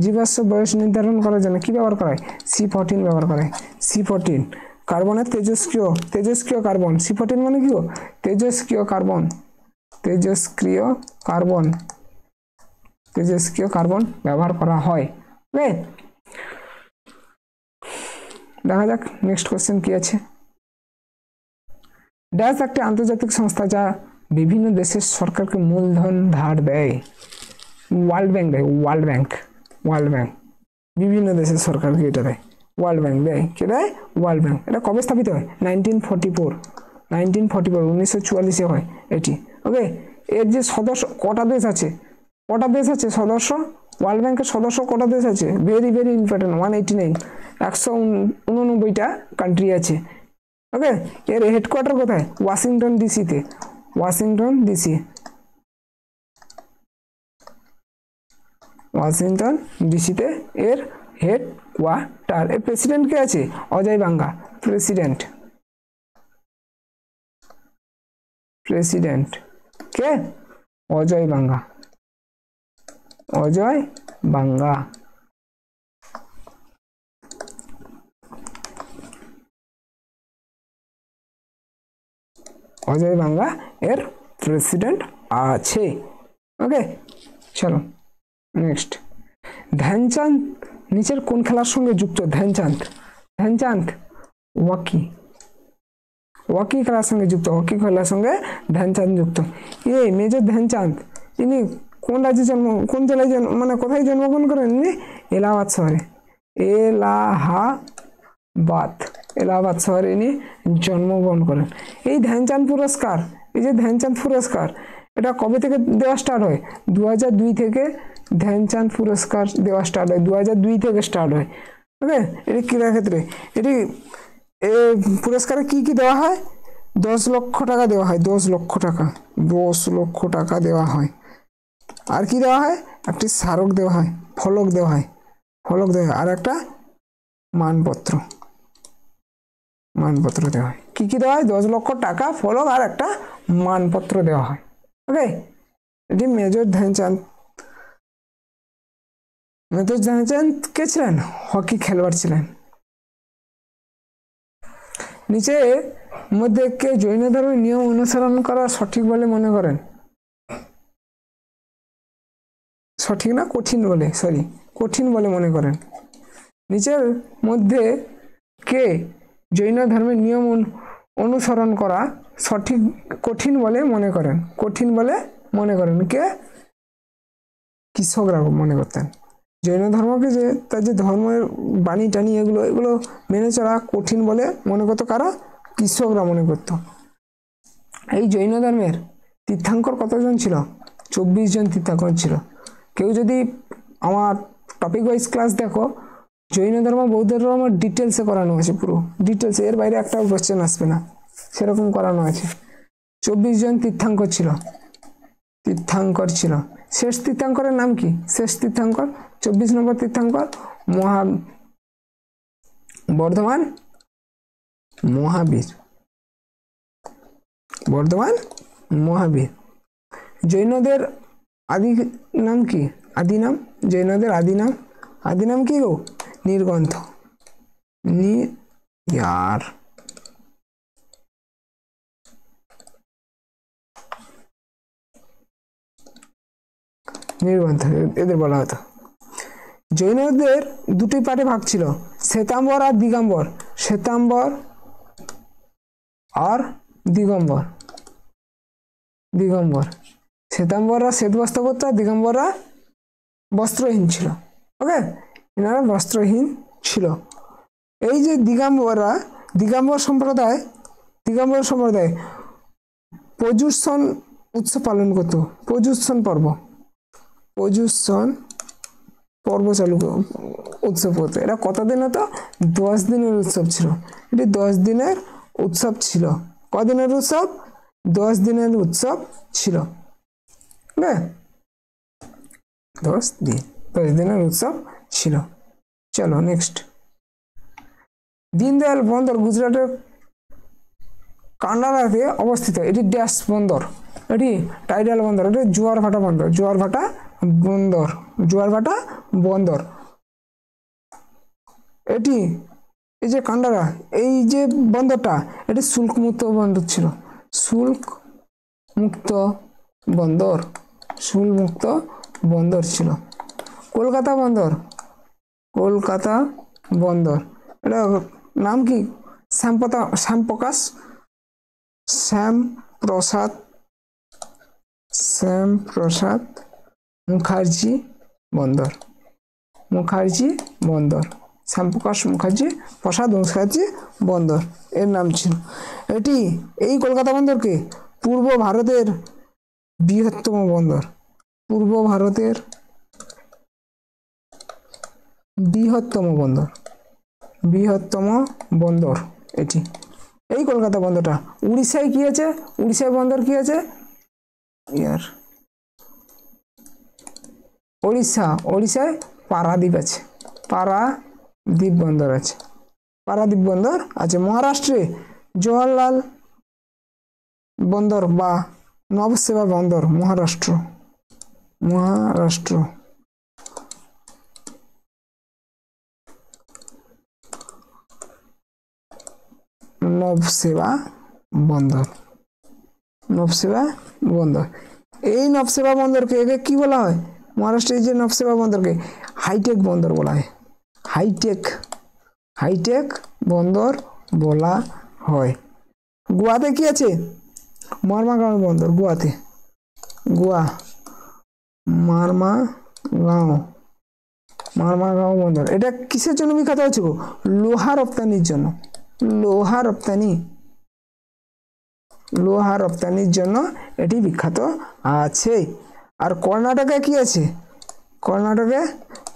জীবাশ্ম বয়স নির্ধারণ করার জন্য কি ব্যবহার করা হয়? C14 ব্যবহার করা হয়, C14। কার্বনের তেজস্ক্রিয়, তেজস্ক্রিয় কার্বন, C14 মানে কি? তেজস্ক্রিয় কার্বন, তেজস্ক্রিয় কার্বন, তেজস্ক্রিয় কার্বন ব্যবহার করা হয়। ওকে, দেখা যাক নেক্সট কোশ্চেন কি আছে। ড্যাশ একটি আন্তর্জাতিক সংস্থা যা বিভিন্ন দেশের সরকারকে মূলধন ধার দেয়। ওয়ার্ল্ড ব্যাংক দেয়, ওয়ার্ল্ড ব্যাংক, ওয়ার্ল্ড ব্যাংক বিভিন্ন দেশের সরকারকে এটা দেয়, ওয়ার্ল্ড ব্যাংক দেয়। কে দেয়? World bank. এটা কবে স্থাপিত হয়? 1944, 1944 হয় এটি। ওকে, এর যে সদস্য কটা দেশ আছে, কটা দেশ আছে সদস্য? ওয়ার্ল্ড ব্যাংকের সদস্য কটা দেশ আছে? ভেরি ভেরি ইম্পর্টেন্ট, 189, 189টা কান্ট্রি আছে। ওকে, এর হেডকোয়ার্টার কোথায়? ওয়াশিংটন ডিসিতে, ওয়াশিংটন ডিসি, ওয়াশিংটন ডিসিতে এর হেডকোয়ার্টার। এর প্রেসিডেন্ট কে আছে? অজয় বাঙ্গা, প্রেসিডেন্ট, প্রেসিডেন্ট কে? অজয় বাঙ্গা, অজয় বাঙ্গা। অজয় বাঙ্গা এর প্রেসিডেন্ট আছে। ওকে, চলো নেক্সট। ধ্যানচাঁদ নিচের কোন খেলার সঙ্গে যুক্ত? ধ্যানচাঁদ, ধ্যানচাঁদ হকি, হকি খেলার সঙ্গে যুক্ত, হকি খেলার সঙ্গে ধ্যানচাঁদ যুক্ত। এই মেজর ধ্যানচাঁদ ইনি কোন রাজ্যে জন্ম, কোন জেলায় জন্ম, মানে কোথায় জন্মগ্রহণ করেন ইনি? এলাহাবাদ শহরে, এলাহাবাদ, এলাহাবাদ শহরে ইনি জন্মগ্রহণ করেন। এই ধ্যানচাঁদ পুরস্কার, এই যে ধ্যানচাঁদ পুরস্কার, এটা কবে থেকে দেওয়া স্টার্ট হয়? 2002 থেকে ধ্যানচাঁদ পুরস্কার দেওয়া স্টার্ট হয়, 2002 থেকে স্টার্ট হয়। ওকে, এটি ক্রীড়া ক্ষেত্রে, এটি পুরস্কারে কি কি দেওয়া হয়? 10 লক্ষ টাকা দেওয়া হয়, 10 লক্ষ টাকা, 10 লক্ষ টাকা দেওয়া হয়। আর কি দেওয়া হয়? একটি স্মারক দেওয়া হয়, ফলক দেওয়া হয়, ফলক দেওয়া হয়, আর একটা মানপত্র, মানপত্র দেওয়া হয়। কি কি দেওয়া হয়? 10 লক্ষ টাকা, ফলক আর একটা মানপত্র দেওয়া হয়। ওকে, এটি মেজর ধ্যানচাঁদ। মেজর ধ্যানচাঁদ কে ছিলেন? হকি খেলোয়াড় ছিলেন। নিচে মধ্যে কে জৈন ধর্মের নিয়ম অনুসরণ করা সঠিক বলে মনে করেন? সঠিক না কঠিন বলে, সরি কঠিন বলে মনে করেন? নিচের মধ্যে কে জৈন ধর্মের নিয়ম অনুসরণ করা সঠিক কঠিন বলে মনে করেন? কঠিন বলে মনে করেন কে? কৃষকরা মনে করতেন। জৈন ধর্মকে যে তার যে ধর্মের বাণী টানি এগুলো এগুলো মেনে চলা কঠিন বলে মনে করতো কারা? কৃষকরা মনে করত। এই জৈন ধর্মের তীর্থাঙ্কর কতজন ছিল? 24 জন তীর্থাঙ্কর ছিল। কেউ যদি আমার টপিক ওয়াইজ ক্লাস দেখো, জৈন ধর্ম বৌদ্ধ ধর্ম ডিটেলসে করানো আছে, পুরো ডিটেলসে, এর বাইরে একটা কোশ্চেন আসবে না, সেরকম করানো আছে। 24 জন তীর্থাঙ্কর ছিল। শেষ তীর্থাঙ্করের নাম কি? শেষ তীর্থাঙ্কর 24 নম্বর তীর্থাঙ্কর বর্ধমান মহাবীর। জৈনদের আদি নাম কি? জৈনদের আদি নাম কি গো? নির্গ্রন্থ। নির্গ্রন্থ এদের বলা হতো। জৈনদের দুটি পার্টে ভাগ ছিল, শ্বেতাম্বর আর দিগম্বর। শ্বেতাম্বর শ্বেতাম্বররা শ্বেত বস্ত্র পরতো, দিগম্বররা বস্ত্রহীন ছিল। ওকে, এনারা বস্ত্রহীন ছিল। এই যে দিগম্বর সম্প্রদায় পর্যুষণ উৎসব পালন করতো। পর্যুষণ পর্ব উৎসব করতো। এটা কতদিন হতো? 10 দিনের উৎসব ছিল। এটি 10 দিনের উৎসব ছিল। কদিনের উৎসব? 10 দিনের উৎসব ছিল। 10 দিনের উৎসব ছিল। চলো নেক্সট। দীনদয়াল বন্দর গুজরাটের কান্ডারাতে অবস্থিত। এটি ড্যাশ বন্দর, এটি টাইডাল বন্দর, এটি জোয়ারভাটা বন্দর। এটি এই যে কান্ডারা, এই যে বন্দরটা, এটি শুল্ক মুক্ত বন্দর ছিল। কলকাতা বন্দর, এটা নাম কি? শ্যামপ্রসাদ মুখার্জি বন্দর। শ্যামপ্রসাদ মুখার্জি বন্দর এর নাম ছিল। এই কলকাতা বন্দরকে পূর্ব ভারতের বৃহত্তম বন্দর এটি। এই কলকাতা বন্দরটা উড়িষ্যায় কি আছে? বন্দর কি আছে? ওড়িশায় পারাদ্বীপ আছে, পারাদ্বীপ বন্দর আছে। মহারাষ্ট্রে জওহরলাল বন্দর বা নবসেবা বন্দর। মহারাষ্ট্র নবসেবা বন্দর। এই নবসেবা বন্দরকে কি বলা হয়? মহারাষ্ট্রের যে নবসেবা বন্দরকে হাইটেক বন্দর বলা হয়। হাইটেক বন্দর বলা হয়। গোয়াতে কি আছে? মারমাগাঁও বন্দর। মারমাগাঁও বন্দর। এটা কিসের জন্য বিখ্যাত হচ্ছে? লোহা রপ্তানির জন্য। লোহা রপ্তানির জন্য এটি বিখ্যাত আছে। আর কর্ণাটকে কি আছে? কর্ণাটকে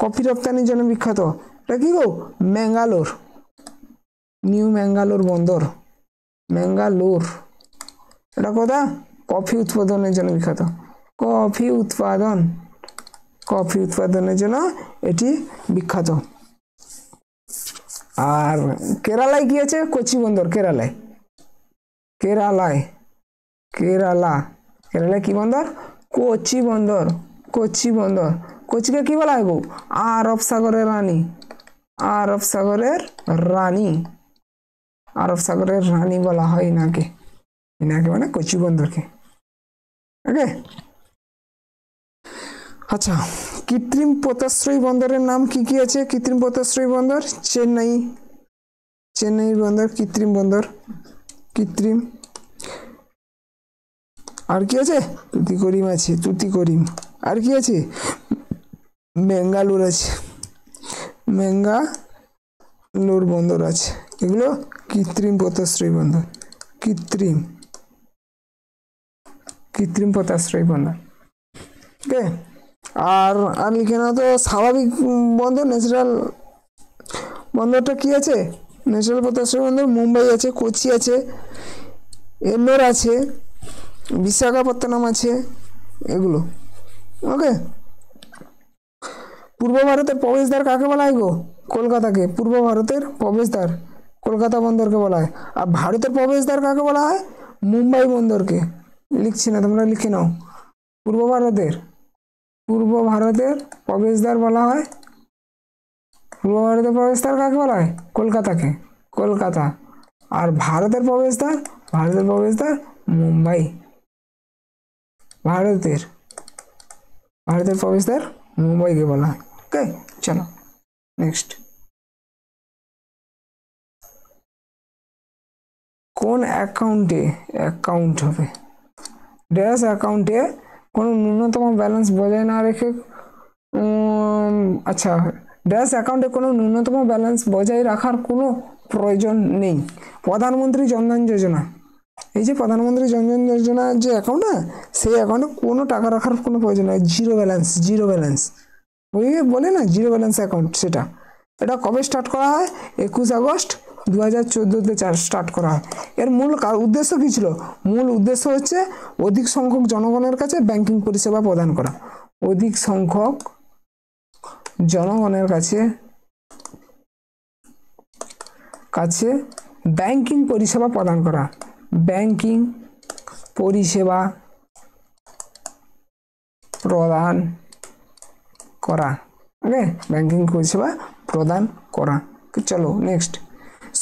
কফি রপ্তানির জন্য বিখ্যাত। এটা কি গো? নিউ ম্যাঙ্গালোর বন্দর। এটা কোথা? কফি উৎপাদনের জন্য বিখ্যাত। কফি উৎপাদনের জন্য এটি বিখ্যাত। আর কেরালায় কি আছে? কোচি বন্দর। কেরালায় কি বন্দর? কোচি বন্দর। কোচিকে কি বলা হয় গো? আরব সাগরের রানী বলা হয় এনাকে মানে কোচি বন্দরকে। ওকে, আচ্ছা, কৃত্রিম পোতাশ্রয়ী বন্দরের নাম কি আছে? কৃত্রিম পোতাশ্রয়ী বন্দর চেন্নাই চেন্নাই বন্দর কৃত্রিম বন্দর, কৃত্রিম। আর কি আছে? তুতিকরিম আছে, তুতিকরিম। আর কি আছে? বেঙ্গালুর আছে, বেঙ্গালুর বন্দর আছে। এগুলো কৃত্রিম পোতাশ্রয়ী বন্দর, কৃত্রিম কৃত্রিম পোতাশ্রয়ী বন্দর। ওকে, আর আর লিখে নাও তো স্বাভাবিক বন্দর, ন্যাচারাল বন্দরটা কি আছে? ন্যাচারাল পোতাশ্রয়ী বন্দর মুম্বাই আছে, কোচি আছে, এন্নোর আছে, বিশাখাপত্তনম আছে, এগুলো। ওকে, পূর্ব ভারতের প্রবেশদ্বার কাকে বলা হয় গো? কলকাতাকে পূর্ব ভারতের প্রবেশদ্বার কলকাতা বন্দরকে বলা হয়। আর ভারতের প্রবেশদ্বার কাকে বলা হয়? মুম্বাই বন্দরকে। লিখছি না, তোমরা লিখে নাও। পূর্ব ভারতের প্রবেশদ্বার বলা হয়, পূর্ব ভারতের প্রবেশদ্বার কাকে বলা হয়? কলকাতাকে, কলকাতা। আর ভারতের প্রবেশদ্বার মুম্বাই। ভারতের প্রবেশদ্বার মুম্বাইকে বলা হয়। ওকে, চলো নেক্সট। কোন অ্যাকাউন্ট হবে? ড্যাশ অ্যাকাউন্টে কোনো ন্যূনতম ব্যালেন্স বজায় না রেখে, আচ্ছা, ড্যাশ অ্যাকাউন্টে কোনো ন্যূনতম ব্যালেন্স বজায় রাখার কোনো প্রয়োজন নেই। প্রধানমন্ত্রী জনধন যোজনা, এই যে প্রধানমন্ত্রী জনধন যোজনার যে অ্যাকাউন্ট না, সেই অ্যাকাউন্টে কোনো টাকা রাখার কোনো প্রয়োজন নেই। জিরো ব্যালেন্স ওই বলে না জিরো ব্যালেন্স অ্যাকাউন্ট, সেটা। এটা কবে স্টার্ট করা হয়? 21 আগস্ট 2014-তে স্টার্ট করা হয়। এর মূল উদ্দেশ্য কী ছিল? মূল উদ্দেশ্য হচ্ছে অধিক সংখ্যক জনগণের কাছে ব্যাংকিং পরিষেবা প্রদান করা। অধিক সংখ্যক জনগণের কাছে ব্যাংকিং পরিষেবা প্রদান করা। ব্যাংকিং পরিষেবা প্রদান করা। ওকে, ব্যাংকিং পরিষেবা প্রদান করা। চলো নেক্সট।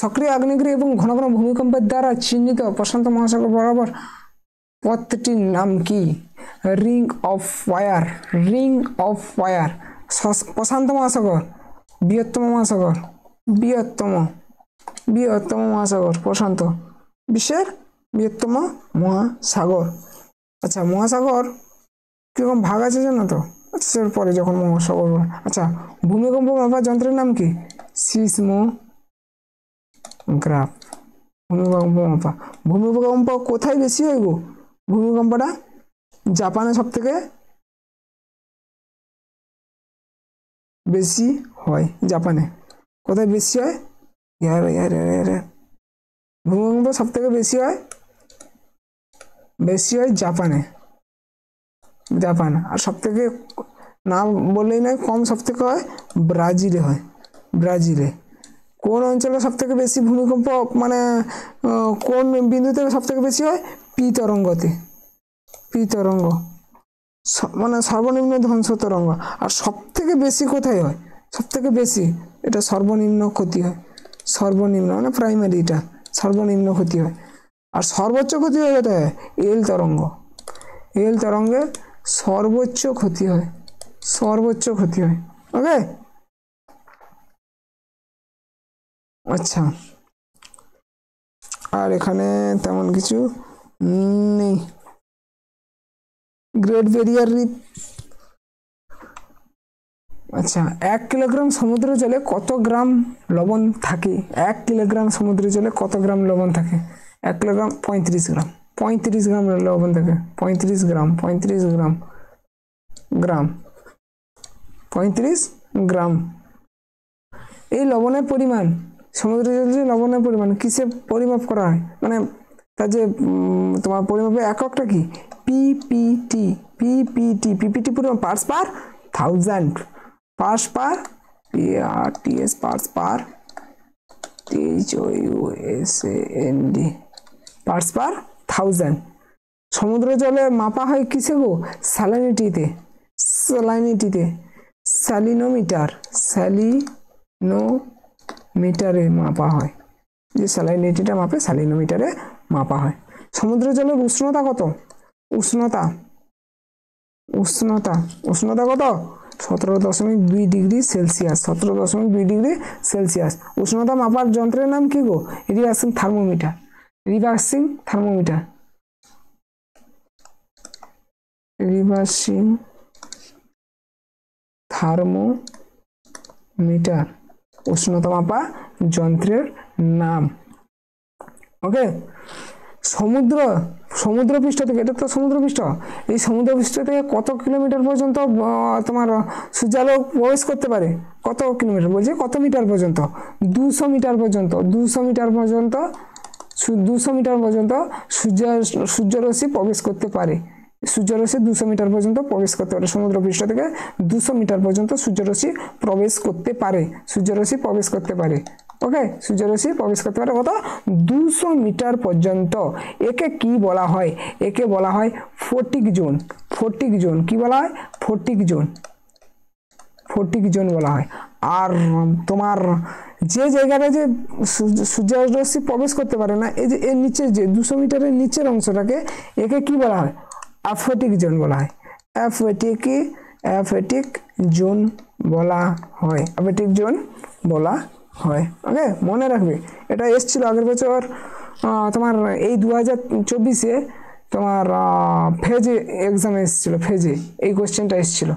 সক্রিয় আগ্নেয়গিরি এবং ঘন ঘন ভূমিকম্পের দ্বারা চিহ্নিত প্রশান্ত মহাসাগর বরাবর পথটির নাম কি? Ring of fire. প্রশান্ত মহাসাগর, বৃহত্তম মহাসাগর প্রশান্ত, বিশ্বের বৃহত্তম মহাসাগর। আচ্ছা, মহাসাগর কিরকম ভাগ আছে জানো তো? আচ্ছা, পরে যখন মহাসাগর। আচ্ছা, ভূমিকম্প মাপার যন্ত্রের নাম কি? সিসমোগ্রাফ। ভূমিকম্প কোথায় বেশি হয় গো? ভূমিকম্পটা জাপানে সব থেকে বেশি হয়। জাপানে কোথায় বেশি হয়? ভূমিকম্প সব থেকে বেশি হয় জাপান। আর সব থেকে না বললেই নয়, কম সব থেকে হয় ব্রাজিলে। কোন অঞ্চলে সব থেকে বেশি ভূমিকম্প, মানে কোন বিন্দুতে সব থেকে বেশি হয়? পি তরঙ্গ, মানে সর্বনিম্ন ধ্বংস তরঙ্গ। আর সব থেকে বেশি কোথায় হয়? সব থেকে বেশি এটা সর্বনিম্ন ক্ষতি হয়। সর্বনিম্ন মানে প্রাইমারি, এটা সর্বনিম্ন ক্ষতি হয়। আর সর্বোচ্চ ক্ষতি হয় কোথায়? এল তরঙ্গে সর্বোচ্চ ক্ষতি হয়। ওকে, আচ্ছা, আর এখানে তেমন কিছু নেই। Great barrier reef. আচ্ছা, 1 কিলোগ্রাম সমুদ্র জলে কত গ্রাম লবণ থাকে? 1 কিলোগ্রাম সমুদ্র জলে কত গ্রাম লবণ থাকে? 1 কিলোগ্রাম 35 গ্রাম। 35 গ্রাম লবণ থাকে। 35 গ্রাম। এই লবণের পরিমাণ, সমুদ্র জলে লবণের পরিমাণ কিসে পরিমাপ করা হয়? মানে তার যে তোমার পরিমাপের এককটা কি? পিপিটি পরিমাপ, parts per thousand. Parts per parts per thousand. সমুদ্র জলে মাপা হয় কিসে গো? স্যালিনিটিতে। স্যালিনোমিটারে মাপা হয়। যে স্যালিনিটিটা মাপে, স্যালিনোমিটারে মাপা হয়। সমুদ্র জলের উষ্ণতা কত? উষ্ণতা কত? 17.2 ডিগ্রি সেলসিয়াস, 17.2 ডিগ্রি সেলসিয়াস। উষ্ণতা মাপার যন্ত্রের নাম কি গো? Reversing thermometer, reversing thermometer, reversing thermometer উষ্ণতা মাপা যন্ত্রের নাম। ওকে, সমুদ্র, সমুদ্রপৃষ্ঠ থেকে, এটা তো সমুদ্রপৃষ্ঠ, এই সমুদ্রপৃষ্ঠ থেকে কত কিলোমিটার পর্যন্ত তোমার সূর্যালোক প্রবেশ করতে পারে? কত কিলোমিটার বলছে, কত মিটার পর্যন্ত? 200 মিটার পর্যন্ত, 200 মিটার পর্যন্ত, 200 মিটার পর্যন্ত সূর্যরশ্মি প্রবেশ করতে পারে। সূর্যরশ্মি 200 মিটার পর্যন্ত প্রবেশ করতে পারে, সমুদ্রপৃষ্ঠ থেকে 200 মিটার পর্যন্ত সূর্যরশ্মি প্রবেশ করতে পারে, সূর্যরশ্মি প্রবেশ করতে পারে। ওকে, সূর্যরশ্মি প্রবেশ করতে পারে কত? 200 মিটার পর্যন্ত। একে কি বলা হয়? একে বলা হয় ফটিক জোন। ফটিক জোন কি বলা হয়? ফটিক জোন, ফটিক জোন বলা হয়। আর তোমার যে জায়গাটা যে সূর্যরশ্মি প্রবেশ করতে পারে না, এই যে এর নিচের যে 200 মিটারের নিচের অংশটাকে, একে কি বলা হয়? অ্যাফোটিক জোন বলা হয়। অ্যাফোটিক জোন বলা হয়, অ্যাফোটিক জোন বলা হয়। ওকে, মনে রাখবে, এটা এসছিল আগের বছর তোমার এই 2024-এ তোমার ফেজে এক্সাম এসেছিল, ফেজে এই কোশ্চেনটা এসেছিল।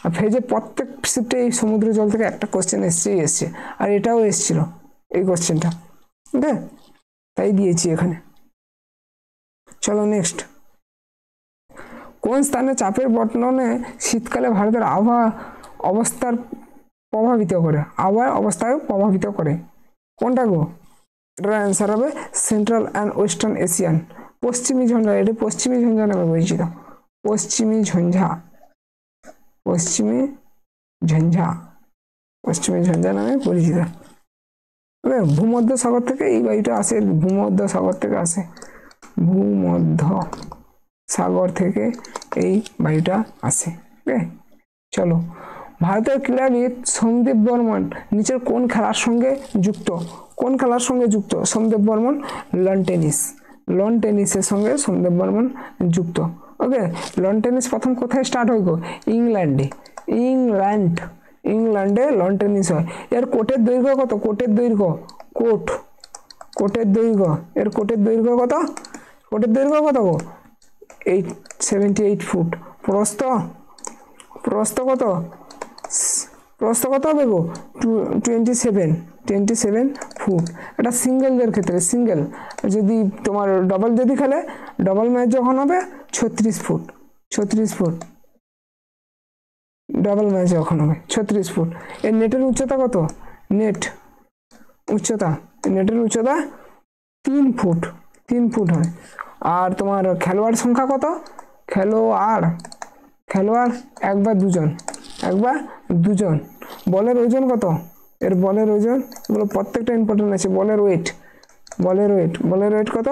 আর ফেজে প্রত্যেক শিফটে এই সমুদ্র জল থেকে একটা কোশ্চেন এসছে, আর এটাও এসেছিল এই কোশ্চেনটা। ওকে, তাই দিয়েছি এখানে। চলো নেক্সট। কোন স্থানে চাপের বর্তনে শীতকালে ভারতের আবহাওয়া অবস্থার প্রভাবিত করে? আবহাওয়ার অবস্থায় প্রভাবিত করে কোনটা গো? এটার অ্যান্সার হবে সেন্ট্রাল অ্যান্ড ওয়েস্টার্ন এশিয়ান। পশ্চিমী ঝঞ্ঝা, এটি পশ্চিমী ঝঞ্ঝা নামে পরিচিত। পশ্চিমী ঝঞ্ঝা, পশ্চিমী ঝঞ্ঝা, পশ্চিমী ঝঞ্ঝা নামে পরিচিত। ভূমধ্য সাগর থেকে এই বায়ুটা আসে, ভূমধ্য সাগর থেকে আসে, ভূমধ্য সাগর থেকে এই বায়ুটা আসে। ওকে, চলো। ভারতের ক্রীড়াবিদ সন্দীপ বর্মন নিচের কোন খেলার সঙ্গে যুক্ত? কোন খেলার সঙ্গে যুক্ত Sandip Barman? Lawn tennis, lawn টেনিসের সঙ্গে সন্দীপ বর্মন যুক্ত। ওকে, লন টেনিস প্রথম কোথায় স্টার্ট হয় গো? ইংল্যান্ডে, ইংল্যান্ডে লন টেনিস হয়। এর কোটের দৈর্ঘ্য কত? কোটের দৈর্ঘ্য, কোটের দৈর্ঘ্য, এর কোটের দৈর্ঘ্য কত? কোটের দৈর্ঘ্য কত গো? 78 ফুট। প্রস্থ, প্রস্থ কত? প্রস্থ কত হবে গো? 27 ফুট। এটা সিঙ্গেলদের ক্ষেত্রে, সিঙ্গেল। যদি তোমার ডবল যদি খেলে, ডবল ম্যাচ যখন হবে 36 ফুট, 36 ফুট ডবল ম্যাচ যখন হবে 36 ফুট। এর নেটের উচ্চতা কত? নেট উচ্চতা, নেটের উচ্চতা 3 ফুট, 3 ফুট হয়। আর তোমার খেলোয়াড় সংখ্যা কত? খেলোয়াড় 1 বা 2 জন, 1 বা 2 জন। বলের ওজন কত? এর বলের ওজন, এগুলো প্রত্যেকটা ইম্পর্টেন্ট আছে। বলের ওয়েট, বলের ওয়েট কত?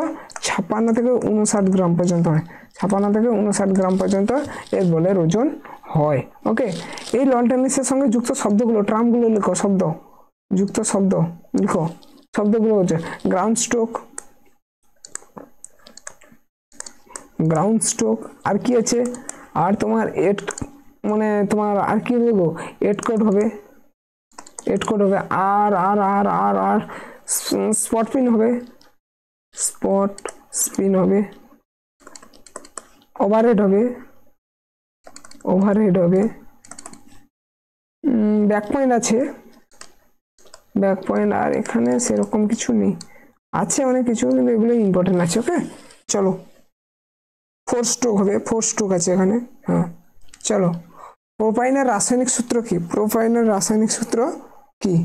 56 থেকে 59 গ্রাম পর্যন্ত হয়, 56 থেকে 59 গ্রাম পর্যন্ত এর বলের ওজন হয়। ওকে, এই লন টেনিসের সঙ্গে যুক্ত শব্দগুলো, টার্মগুলো লিখো, শব্দ যুক্ত শব্দ লিখো। শব্দগুলো হচ্ছে গ্রাউন্ড স্ট্রোক, গ্রাউন্ড স্ট্রোক, আর কি আছে? আর তোমার এট, মানে তোমার আর কি হবে গো? এট কোড হবে, এট কোড হবে। আর আর আর আর আর স্পট পিন হবে, স্পট স্পিন হবে। ওভারহেড হবে, ওভারহেড হবে। ব্যাক পয়েন্ট আছে, ব্যাক পয়েন্ট। আর এখানে সেরকম কিছু নেই, আছে অনেক কিছু, কিন্তু এগুলো ইম্পর্টেন্ট আছে। ওকে, চলো। 4 স্ট্রোক হবে, 4 স্ট্রোক আছে এখানে। হ্যাঁ, চলো। প্রোপাইনের রাসায়নিক সূত্র কি? প্রোপাইনের রাসায়নিক সূত্র কি?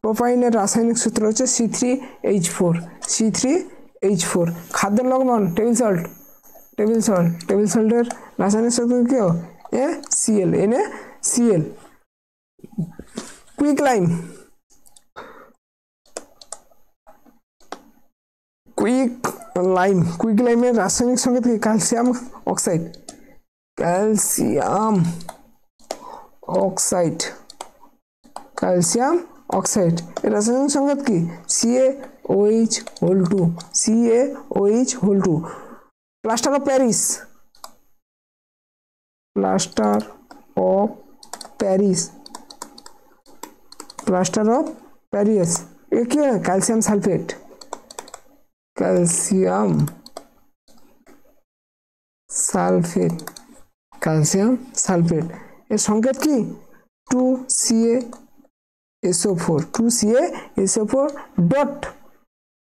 প্রোপাইনের রাসায়নিক সূত্র হচ্ছে C3H4, C3H4। খাদ্য লবণ, table salt, table salt, table সল্টের রাসায়নিক সূত্র কি? NaCl, NaCl। Quick lime, quick lime, quick লাইমের রাসায়নিক সংকেত কি? Calcium oxide, calcium oxide, calcium oxide. এর রাসায়নিক সংকেত কি? CaOH2, CaOH2। Plaster of Paris, plaster of Paris, plaster of Paris ये क्या है? Calcium sulphate, calcium sulphate, calcium sulphate এর সংকেত কি 2CaSO4, 2CaSO4 ডট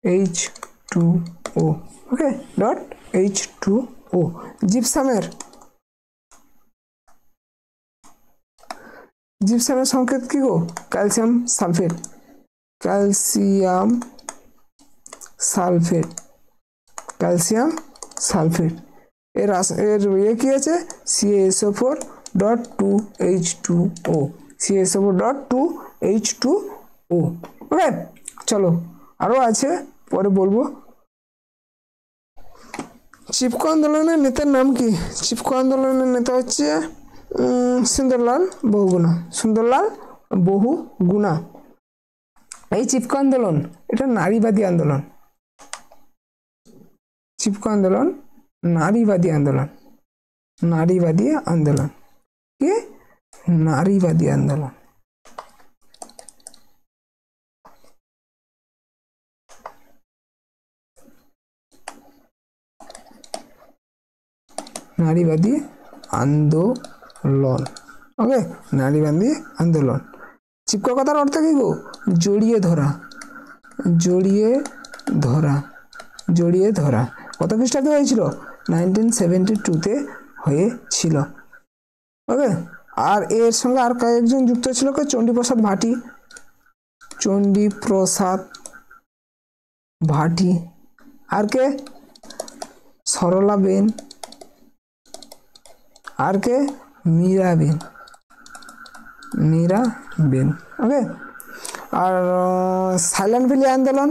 H2O, ওকে ডট H2O। জিপসামের সংকেত কি গো? Calcium sulphate, calcium sulphate, calcium sulphate. এর ইয়ে কি আছে? CaSO4 dot 2H2O, CaSO4 dot 2H2O, ওকে। চলো আরও আছে, পরে বলবো। চিপকো আন্দোলনের নেতার নাম কি? চিপকো আন্দোলনের নেতা হচ্ছে সুন্দরলাল বহুগুণা, সুন্দরলাল বহুগুণা। এই চিপকো আন্দোলন এটা নারীবাদী আন্দোলন, চিপকো আন্দোলন নারীবাদী আন্দোলন, নারীবাদী আন্দোলন কি? নারীবাদী আন্দোলন। নারীবাদী আন্দোলন, ওকে নারীবাদী আন্দোলন। চিপকো কথার অর্থ কি গো? জড়িয়ে ধরা, জড়িয়ে ধরা, জড়িয়ে ধরা। কত খ্রিস্টাব্দে হয়েছিল? 1972-তে হয়েছিল, ওকে। আর এর সঙ্গে আর কয়েকজন যুক্ত ছিল কে? চণ্ডীপ্রসাদ ভাটি, চণ্ডীপ্রসাদ ভাটি। আর কে? সরলা বেন। আর কে? মীরাবেন, মীরাবেন, ওকে। আর সাইলেন্ট ভ্যালি আন্দোলন,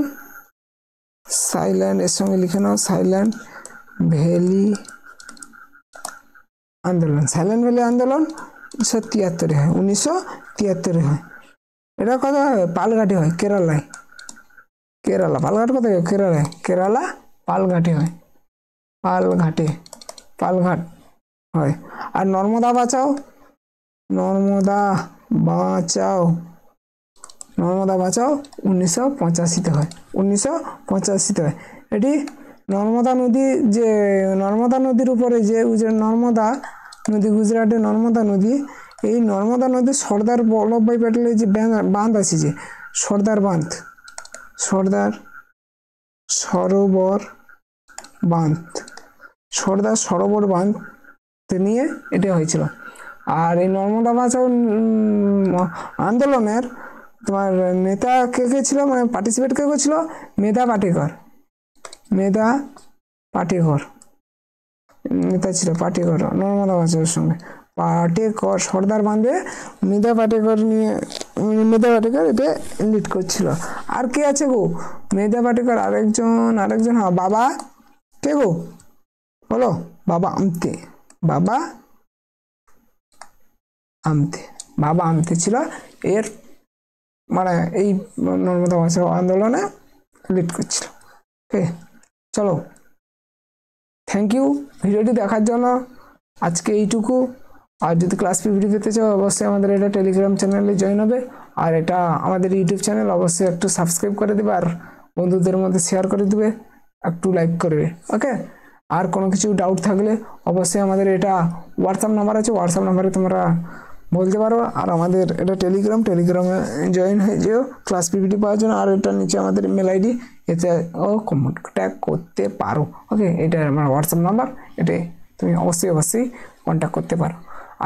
সাইলেন্ট এর সঙ্গে লিখে নাও, সাইলেন্ট ভ্যালি আন্দোলন। সাইলেন্ট ভ্যালি আন্দোলন 1973 হয়, 1973 হয়। এটা কোথায় হয়? পালঘাটে হয়, কেরালায়, কেরালা। পালঘাট কোথায়? কেরালায়, কেরালা পালঘাটে হয়, পালঘাটে, পালঘাট হয়। আর নর্মদা বাঁচাও, নর্মদা বাঁচাও, নর্মদা বাঁচাও 1985-তে হয়, 1985-তে হয়। এটি নর্মদা নদী, যে নর্মদা নদীর উপরে যে নর্মদা নদী, গুজরাটের নর্মদা নদী, এই নর্মদা নদী সর্দার বল্লভভাই প্যাটেলের যে বাঁধ আছে, যে সর্দার বাঁধ, সর্দার সরোবর বাঁধ, সর্দার সরোবর বাঁধ নিয়ে এটা হয়েছিল। আর এই নর্মদা বাঁচাও আন্দোলনের তোমার নেতা কে কে ছিল, মানে পার্টিসিপেট কে কে ছিল? মেধা পাটেকর, মেধা পাটেকর নেতা ছিল, পাটেকর নর্মদা বাঁচাওয়ের সঙ্গে। পাটেকর সর্দার বাঁধে মেধা পাটেকর নিয়ে, মেধা পাটেকর এটা লিড করছিল। আর কে আছে গো? মেধা পাটেকর, আরেকজন হ্যাঁ বাবা, কে গো বলো? বাবা আমতে, বাবা আমতে, বাবা আমতে ছিল এর মানে এই নর্মদা বাঁচাও আন্দোলনে লিড করছিল, ওকে। চলো, থ্যাংক ইউ ভিডিওটি দেখার জন্য। আজকে এইটুকু। আর যদি ক্লাস পিপিটি পেতে চাও অবশ্যই আমাদের এটা টেলিগ্রাম চ্যানেলে জয়েন হবে, আর এটা আমাদের ইউটিউব চ্যানেল, অবশ্যই একটু সাবস্ক্রাইব করে দেবে, আর বন্ধুদের মধ্যে শেয়ার করে দেবে, একটু লাইক করবে, ওকে। আর কোনো কিছু ডাউট থাকলে অবশ্যই আমাদের এটা হোয়াটসঅ্যাপ নাম্বার আছে, হোয়াটসঅ্যাপ নাম্বারে তোমরা বলতে পারো। আর আমাদের এটা টেলিগ্রামে জয়েন হয়ে যেও ক্লাস পিপিটি পাওয়ার জন্য। আর এটা নিচে আমাদের ইমেল আইডি, এতে কন্ট্যাক্ট করতে পারো, ওকে। এটা আমার হোয়াটসঅ্যাপ নাম্বার, এটাই তুমি অবশ্যই কন্ট্যাক্ট করতে পারো।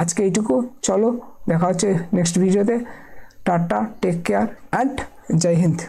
আজকে এইটুকু, চলো দেখা হচ্ছে নেক্সট ভিডিওতে। Tata, take care and Jai Hind.